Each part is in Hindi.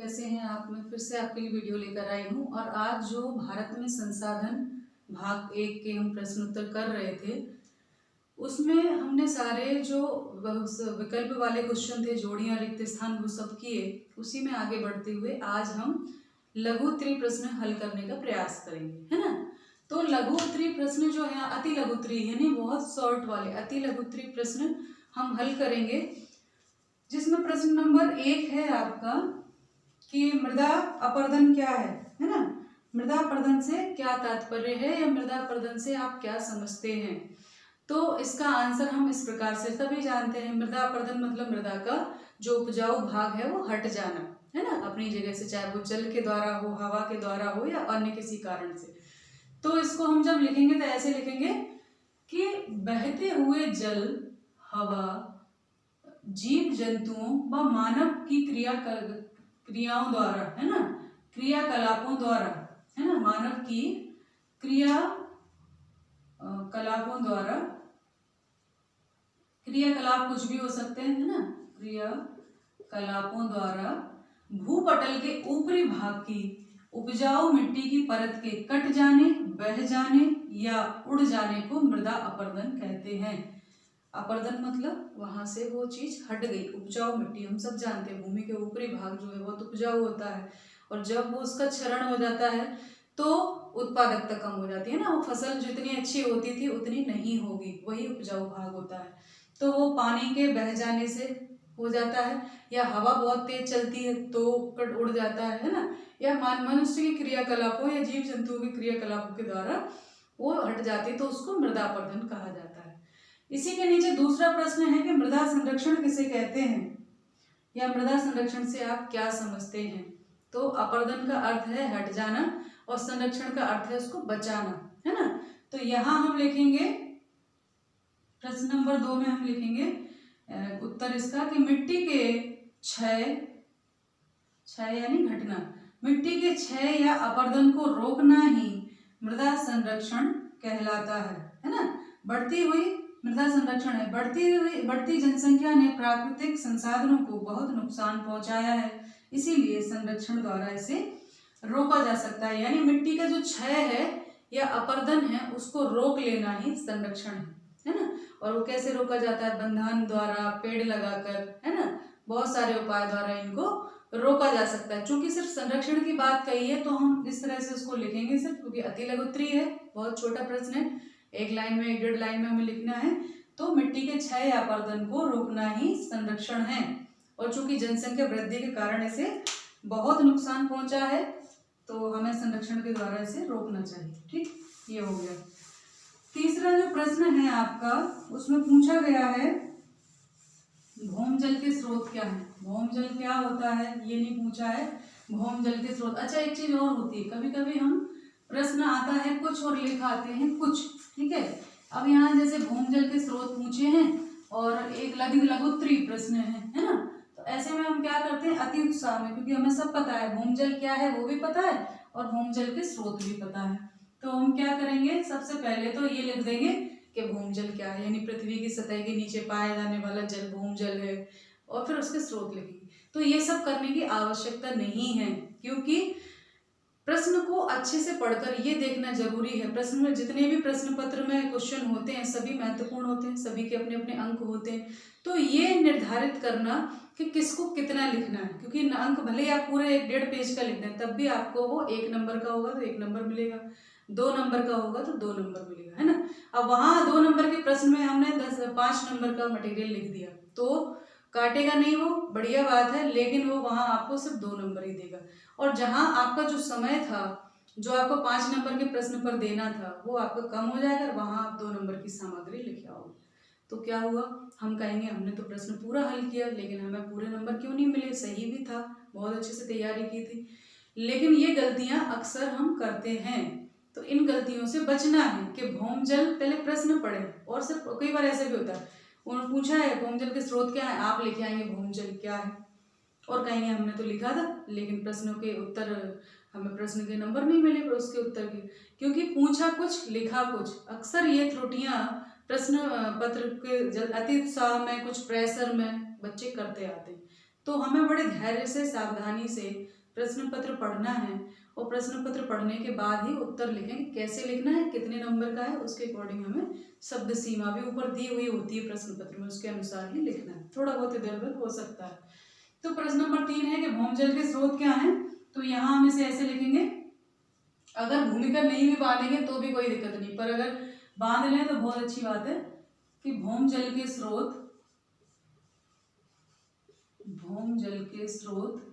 कैसे हैं आप। मैं फिर से आपके लिए वीडियो लेकर आई हूँ और आज जो भारत में संसाधन भाग 1 के हम प्रश्न उत्तर कर रहे थे उसमें हमने सारे जो विकल्प वाले क्वेश्चन थे, जोड़ियां, रिक्त स्थान, वो सब किए। उसी में आगे बढ़ते हुए आज हम लघु उत्तरीय प्रश्न हल करने का प्रयास करेंगे, है ना। तो लघु उत्तरीय प्रश्न जो है अति लघु उत्तरीय यानी बहुत शॉर्ट वाले अति लघु उत्तरीय प्रश्न हम हल करेंगे, जिसमें प्रश्न नंबर 1 है आपका कि मृदा अपरदन क्या है ना। मृदा अपरदन से क्या तात्पर्य है या मृदा अपरदन से आप क्या समझते हैं। तो इसका आंसर हम इस प्रकार से सभी जानते हैं। मृदा अपरदन मतलब मृदा का जो उपजाऊ भाग है वो हट जाना, है ना, अपनी जगह से, चाहे वो जल के द्वारा हो, हवा के द्वारा हो या अन्य किसी कारण से। तो इसको हम जब लिखेंगे तो ऐसे लिखेंगे कि बहते हुए जल, हवा, जीव जंतुओं व मानव की क्रियाओं द्वारा, है ना, क्रियाकलापों द्वारा, है ना, मानव की कलापों द्वारा, क्रियाकलाप कुछ भी हो सकते हैं, है ना, क्रियाकलापों द्वारा भूपटल के ऊपरी भाग की उपजाऊ मिट्टी की परत के कट जाने, बह जाने या उड़ जाने को मृदा अपरदन कहते हैं। अपरदन मतलब वहां से वो चीज हट गई। उपजाऊ मिट्टी हम सब जानते हैं, भूमि के ऊपरी भाग जो है बहुत उपजाऊ होता है और जब वो उसका क्षरण हो जाता है तो उत्पादकता कम हो जाती है ना, वो फसल जितनी अच्छी होती थी उतनी नहीं होगी, वही उपजाऊ भाग होता है। तो वो पानी के बह जाने से हो जाता है या हवा बहुत तेज चलती है तो कट उड़ जाता है ना, या मनुष्य की क्रियाकलापों या जीव जंतुओं की क्रियाकलापों के द्वारा वो हट जाती, तो उसको मृदा अपरदन कहा जाता है। इसी के नीचे दूसरा प्रश्न है कि मृदा संरक्षण किसे कहते हैं या मृदा संरक्षण से आप क्या समझते हैं। तो अपरदन का अर्थ है हट जाना और संरक्षण का अर्थ है उसको बचाना, है ना। तो यहां हम लिखेंगे प्रश्न नंबर 2 में हम लिखेंगे उत्तर इसका कि मिट्टी के क्षय यानी घटना, मिट्टी के क्षय या अपरदन को रोकना ही मृदा संरक्षण कहलाता है ना। बढ़ती हुई मृदा संरक्षण है, बढ़ती जनसंख्या ने प्राकृतिक संसाधनों को बहुत नुकसान पहुंचाया है, इसीलिए संरक्षण द्वारा इसे रोका जा सकता है। यानी मिट्टी का जो क्षय है या अपरदन है उसको रोक लेना ही संरक्षण है ना। और वो कैसे रोका जाता है, बंधन द्वारा, पेड़ लगाकर, है ना, बहुत सारे उपाय द्वारा इनको रोका जा सकता है। चूंकि सिर्फ संरक्षण की बात कही है तो हम इस तरह से उसको लिखेंगे सिर्फ, क्योंकि अति लघु उत्तरीय है, बहुत छोटा प्रश्न है, 1 लाइन में 1.5 लाइन में हमें लिखना है। तो मिट्टी के क्षय या अपरदन को रोकना ही संरक्षण है और चूंकि जनसंख्या वृद्धि के कारण इसे बहुत नुकसान पहुंचा है तो हमें संरक्षण के द्वारा इसे रोकना चाहिए। ठीक, ये हो गया। तीसरा जो प्रश्न है आपका उसमें पूछा गया है भौम जल के स्रोत क्या है। भौम जल क्या होता है ये नहीं पूछा है, भौम जल के स्रोत। अच्छा, एक चीज और होती है, कभी कभी हम प्रश्न आता है कुछ और लिख आते हैं कुछ, ठीक है। अब यहाँ जैसे भौम जल के स्रोत पूछे हैं और एक लघु उत्तरीय प्रश्न है ना। तो ऐसे में हम क्या करते हैं अति उत्साह में, क्योंकि हमें सब पता है भौम जल क्या है वो भी पता है और भौम जल के स्रोत भी पता है। तो हम क्या करेंगे, सबसे पहले तो ये लिख देंगे कि भौम जल क्या है, यानी पृथ्वी की सतह के नीचे पाया जाने वाला जल भौम जल है, और फिर उसके स्रोत लिखेंगे। तो ये सब करने की आवश्यकता नहीं है, क्योंकि प्रश्न को अच्छे से पढ़कर ये देखना जरूरी है। प्रश्न में जितने भी प्रश्न पत्र में क्वेश्चन होते हैं सभी महत्वपूर्ण होते हैं, सभी के अपने अपने अंक होते हैं। तो ये निर्धारित करना कि किसको कितना लिखना है, क्योंकि अंक भले ही आप पूरे 1.5 पेज का लिख दें तब भी आपको वो 1 नंबर का होगा तो 1 नंबर मिलेगा, 2 नंबर का होगा तो 2 नंबर मिलेगा, है ना। अब वहां 2 नंबर के प्रश्न में हमने 5 नंबर का मटेरियल लिख दिया तो काटेगा नहीं, वो बढ़िया बात है, लेकिन वो वहां आपको सिर्फ 2 नंबर ही देगा। और जहां आपका जो समय था जो आपको 5 नंबर के प्रश्न पर देना था वो आपका कम हो जाएगा, वहां आप 2 नंबर की सामग्री लिखे आओगे। तो क्या हुआ, हम कहेंगे हमने तो प्रश्न पूरा हल किया लेकिन हमें पूरे नंबर क्यों नहीं मिले, सही भी था, बहुत अच्छे से तैयारी की थी। लेकिन ये गलतियां अक्सर हम करते हैं, तो इन गलतियों से बचना है कि भौम जल, पहले प्रश्न पढ़े। और सिर्फ कई बार ऐसे भी होता है, उन्होंने पूछा है भौम जल के स्रोत क्या है, आप लिखे आएंगे भौम जल क्या है और कहेंगे हमने तो लिखा था, लेकिन प्रश्नों के उत्तर, हमें प्रश्न के नंबर नहीं मिले पर उसके उत्तर के, क्योंकि पूछा कुछ लिखा कुछ। अक्सर ये त्रुटियां प्रश्न पत्र के अति उत्साह में, कुछ प्रेशर में बच्चे करते आते हैं। तो हमें बड़े धैर्य से, सावधानी से प्रश्न पत्र पढ़ना है और प्रश्न पत्र पढ़ने के बाद ही उत्तर लिखेंगे। कैसे लिखना है, कितने नंबर का है, उसके अकॉर्डिंग हमें शब्द सीमा भी ऊपर दी हुई होती है प्रश्न पत्र में, उसके अनुसार ही लिखना है। थोड़ा बहुत इधर उधर हो सकता है। तो प्रश्न नंबर 3 है कि भौमजल के स्रोत क्या हैं। तो यहाँ हम इसे ऐसे लिखेंगे, अगर भूमिका नहीं भी बांधेंगे तो भी कोई दिक्कत नहीं, पर अगर बांध लें तो बहुत अच्छी बात है कि भौमजल के स्रोत, भौमजल के स्रोत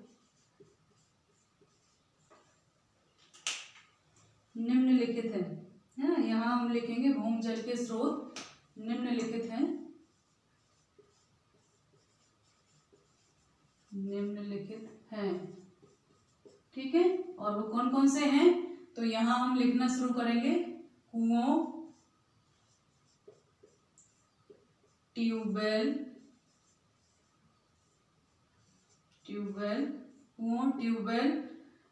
निम्नलिखित है ना। यहाँ हम लिखेंगे भौमजल के स्रोत निम्नलिखित हैं, निम्नलिखित हैं, ठीक है। और वो कौन कौन से हैं, तो यहाँ हम लिखना शुरू करेंगे, कुओं, ट्यूबवेल, ट्यूबवेल, कुओं, ट्यूबवेल,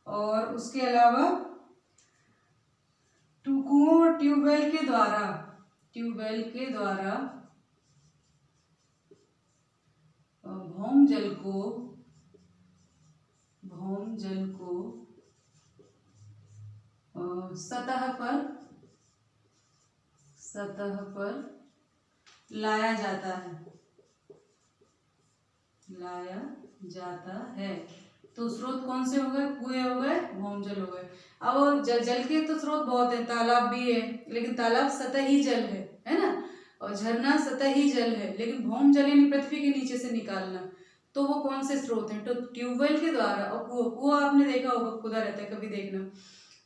और उसके अलावा कुओं और ट्यूबवेल के द्वारा, ट्यूबवेल के द्वारा भौमजल को, भौमजल को सतह पर, सतह पर लाया जाता है, लाया जाता है। तो स्रोत कौन से हो गए, कुएं हो गए, भौमजल हो गए। अब जल के तो स्रोत बहुत है, तालाब भी है, लेकिन तालाब सतही जल है ना, और झरना सतही जल है, लेकिन भौमजल यानी पृथ्वी के नीचे से निकालना, तो वो कौन से स्रोत हैं, तो ट्यूबवेल के द्वारा। और कुआं आपने देखा होगा, खुदा रहता है, कभी देखना।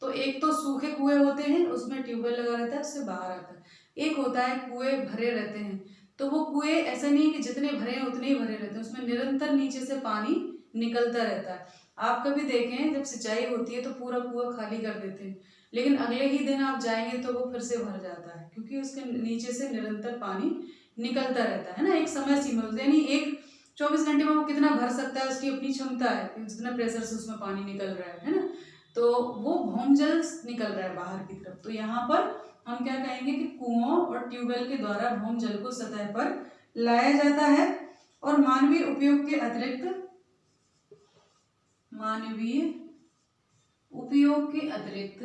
तो एक तो सूखे कुएं होते हैं, उसमें ट्यूबवेल लगा रहता है, उससे बाहर आता है। एक होता है कुएं भरे रहते हैं, तो वो कुएं ऐसा नहीं है कि जितने भरे हैं उतने ही भरे रहते हैं, उसमें निरंतर नीचे से पानी निकलता रहता है। आप कभी देखें जब सिंचाई होती है तो पूरा कुआं खाली कर देते हैं, लेकिन अगले ही दिन आप जाएंगे तो वो फिर से भर जाता है, क्योंकि उसके नीचे से निरंतर पानी निकलता रहता है ना। एक समय सीमा, यानी एक 24 घंटे में वो कितना भर सकता है, उसकी अपनी क्षमता है, जितना प्रेशर से उसमें पानी निकल रहा है ना। तो वो भौमजल निकल रहा है बाहर की तरफ। तो यहाँ पर हम क्या कहेंगे कि कुओं और ट्यूबवेल के द्वारा भौमजल को सतह पर लाया जाता है, और मानवीय उपयोग के अतिरिक्त, मानवीय उपयोग के अतिरिक्त,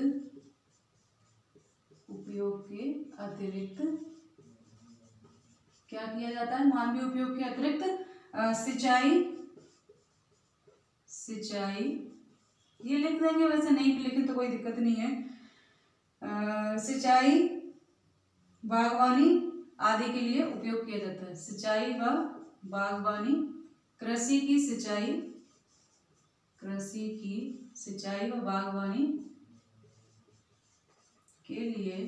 उपयोग के अतिरिक्त क्या किया जाता है, मानवीय उपयोग के अतिरिक्त सिंचाई, सिंचाई ये लिख देंगे, वैसे नहीं भी लिखें तो कोई दिक्कत नहीं है। सिंचाई, बागवानी आदि के लिए उपयोग किया जाता है। सिंचाई व बागवानी, कृषि की सिंचाई, कृषि की सिंचाई व बागवानी के लिए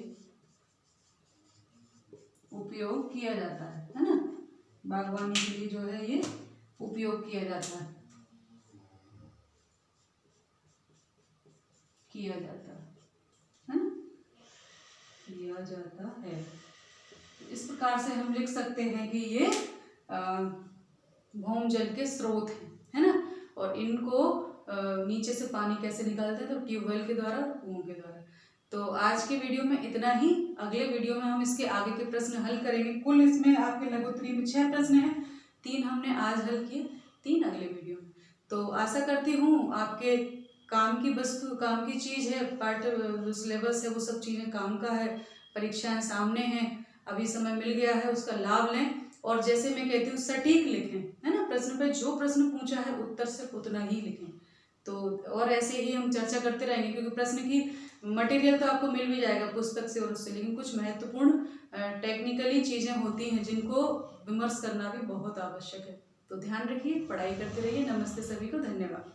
उपयोग किया जाता है ना। बागवानी के लिए जो है ये उपयोग किया जाता है, किया जाता है ना, किया जाता है। इस प्रकार से हम लिख सकते हैं कि ये भौमजल के स्रोत हैं, है ना। और इनको नीचे से पानी कैसे निकालते हैं, तो ट्यूबवेल के द्वारा, कुओं के द्वारा। तो आज के वीडियो में इतना ही। अगले वीडियो में हम इसके आगे के प्रश्न हल करेंगे। कुल इसमें आपके लघुत्तरी में 6 प्रश्न हैं, 3 हमने आज हल किए, 3 अगले वीडियो में। तो आशा करती हूँ आपके काम की वस्तु, काम की चीज़ है, पार्ट सिलेबस है, वो सब चीज़ें काम का है। परीक्षाएं सामने हैं, अभी समय मिल गया है, उसका लाभ लें। और जैसे मैं कहती हूँ सटीक लिखें, है ना। प्रश्न पे जो प्रश्न पूछा है उत्तर सिर्फ उतना ही लिखें। तो और ऐसे ही हम चर्चा करते रहेंगे, क्योंकि प्रश्न की मटेरियल तो आपको मिल भी जाएगा पुस्तक से और उससे, लेकिन कुछ महत्वपूर्ण टेक्निकली चीज़ें होती हैं जिनको विमर्श करना भी बहुत आवश्यक है। तो ध्यान रखिए, पढ़ाई करते रहिए। नमस्ते सभी को, धन्यवाद।